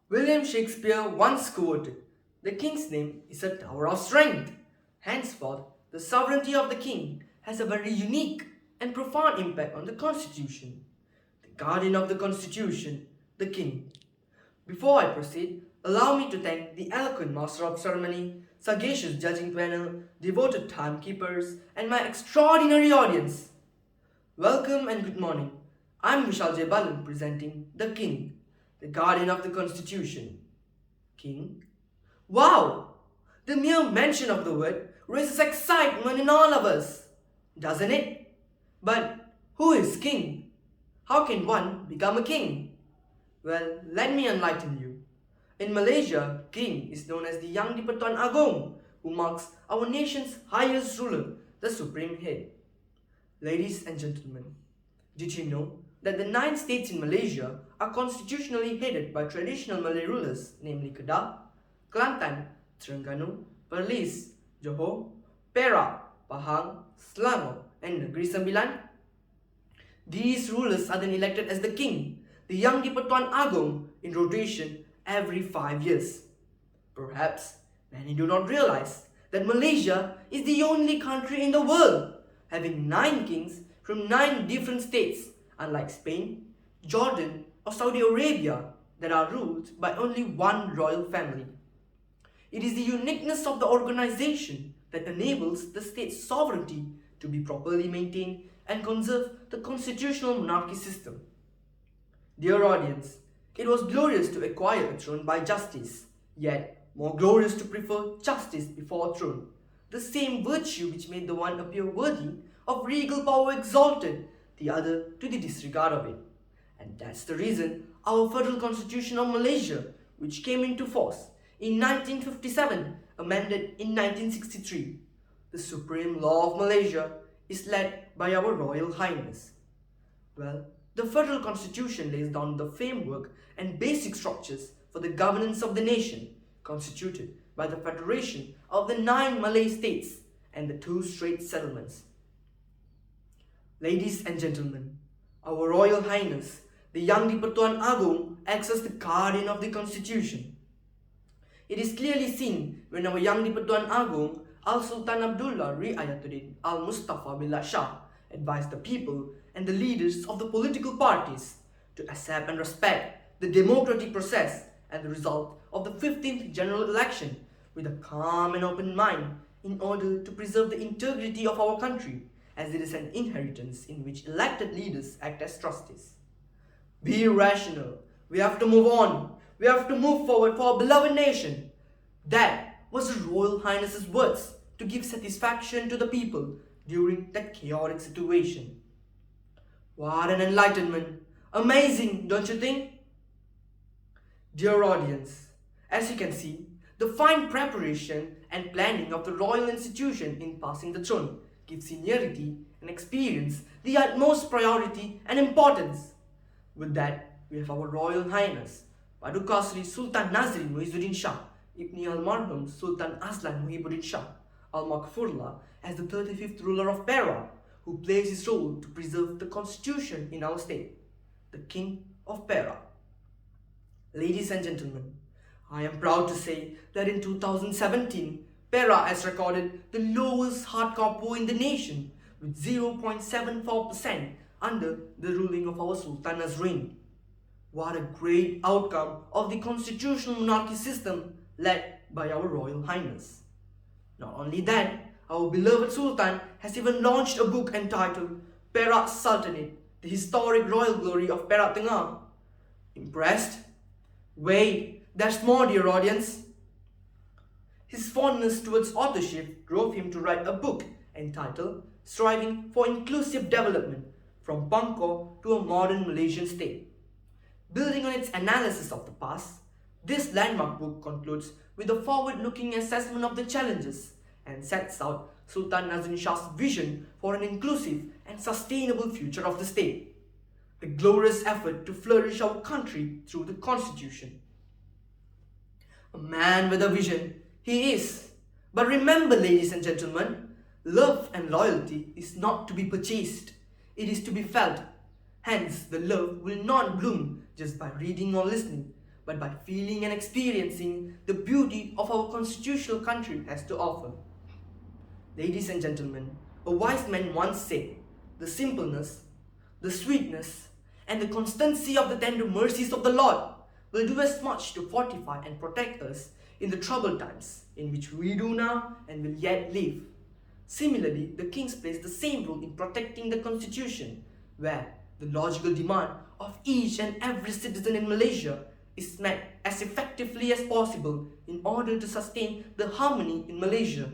William Shakespeare once quoted, "The king's name is a tower of strength." Henceforth, the sovereignty of the king has a very unique and profound impact on the constitution. The guardian of the constitution, the king. Before I proceed, allow me to thank the eloquent master of ceremony, sagacious judging panel, devoted timekeepers, and my extraordinary audience. Welcome and good morning. I'm VISHAL JAYABALAN presenting the King, the guardian of the Constitution. King? Wow! The mere mention of the word raises excitement in all of us, doesn't it? But who is king? How can one become a king? Well, let me enlighten you. In Malaysia, king is known as the Yang di-Pertuan Agong, who marks our nation's highest ruler, the supreme head. Ladies and gentlemen, did you know that the 9 states in Malaysia are constitutionally headed by traditional Malay rulers, namely Kedah, Kelantan, Terengganu, Perlis, Johor, Perak, Pahang, Selangor, and Negeri Sembilan? These rulers are then elected as the king, the Yang di-Pertuan Agong, in rotation every 5 years. Perhaps many do not realize that Malaysia is the only country in the world having 9 kings from 9 different states, unlike Spain, Jordan, or Saudi Arabia that are ruled by only one royal family. It is the uniqueness of the organization that enables the state's sovereignty to be properly maintained and conserve the constitutional monarchy system. Dear audience, it was glorious to acquire a throne by justice, yet more glorious to prefer justice before a throne. The same virtue which made the one appear worthy of regal power exalted the other to the disregard of it. And that's the reason our Federal Constitution of Malaysia, which came into force in 1957, amended in 1963, the supreme law of Malaysia, is led by our Royal Highness. Well, the Federal Constitution lays down the framework and basic structures for the governance of the nation, constituted by the federation of the 9 Malay states and the 2 Strait settlements. Ladies and gentlemen, our Royal Highness, the Yang di-Pertuan Agong, acts as the guardian of the Constitution. It is clearly seen when our Yang di-Pertuan Agong, Al-Sultan Abdullah Riayatuddin Al-Mustafa Billah Shah, advised the people and the leaders of the political parties to accept and respect the democratic process and the result of the 15th general election with a calm and open mind in order to preserve the integrity of our country, as it is an inheritance in which elected leaders act as trustees. Be rational. We have to move on. We have to move forward for our beloved nation. That was His Royal Highness's words to give satisfaction to the people during that chaotic situation. What an enlightenment! Amazing, don't you think? Dear audience, as you can see, the fine preparation and planning of the royal institution in passing the throne gives seniority and experience the utmost priority and importance. With that, we have our Royal Highness, Paduka Sri Sultan Nazrin Muizzuddin Shah, Ibni Almarhum Sultan Aslan Muhibbuddin Shah, Al-Makfurlah, as the 35th ruler of Perak, who plays his role to preserve the constitution in our state, the King of Perak. Ladies and gentlemen, I am proud to say that in 2017, Perak has recorded the lowest hardcore poor in the nation with 0.74% under the ruling of our Sultana's reign. What a great outcome of the constitutional monarchy system led by our Royal Highness. Not only that, our beloved Sultan has even launched a book entitled Perak Sultanate, the historic royal glory of Perak Tengah. Impressed? Wait, there's more, dear audience. His fondness towards authorship drove him to write a book entitled Striving for Inclusive Development from Bangkok to a Modern Malaysian State. Building on its analysis of the past, this landmark book concludes with a forward-looking assessment of the challenges and sets out Sultan Nazrin Shah's vision for an inclusive and sustainable future of the state. A glorious effort to flourish our country through the constitution. A man with a vision, he is. But remember, ladies and gentlemen, love and loyalty is not to be purchased. It is to be felt. Hence, the love will not bloom just by reading or listening, but by feeling and experiencing the beauty of our constitutional country has to offer. Ladies and gentlemen, a wise man once said, "The simpleness, the sweetness, and the constancy of the tender mercies of the Lord will do as much to fortify and protect us in the troubled times in which we do now and will yet live." Similarly, the kings plays the same role in protecting the constitution, where the logical demand of each and every citizen in Malaysia is met as effectively as possible in order to sustain the harmony in Malaysia.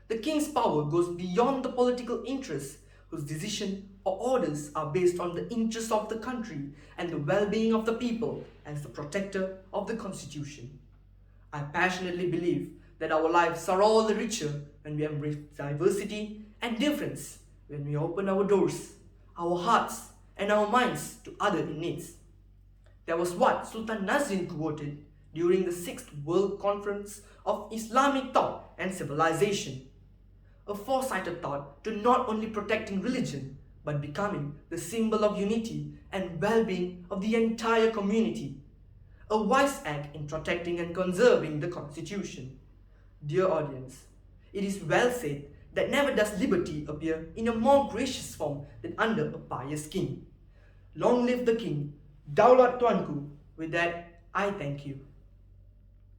The king's power goes beyond the political interests whose decision or orders are based on the interests of the country and the well-being of the people as the protector of the constitution. I passionately believe that our lives are all the richer when we embrace diversity and difference, when we open our doors, our hearts, and our minds to other in needs. That was what Sultan Nazrin quoted during the 6th World Conference of Islamic Thought and Civilization. A foresighted thought to not only protecting religion, but becoming the symbol of unity and well-being of the entire community. A wise act in protecting and conserving the Constitution. Dear audience, it is well said that never does liberty appear in a more gracious form than under a pious king. Long live the king, Daulat Tuanku. With that, I thank you.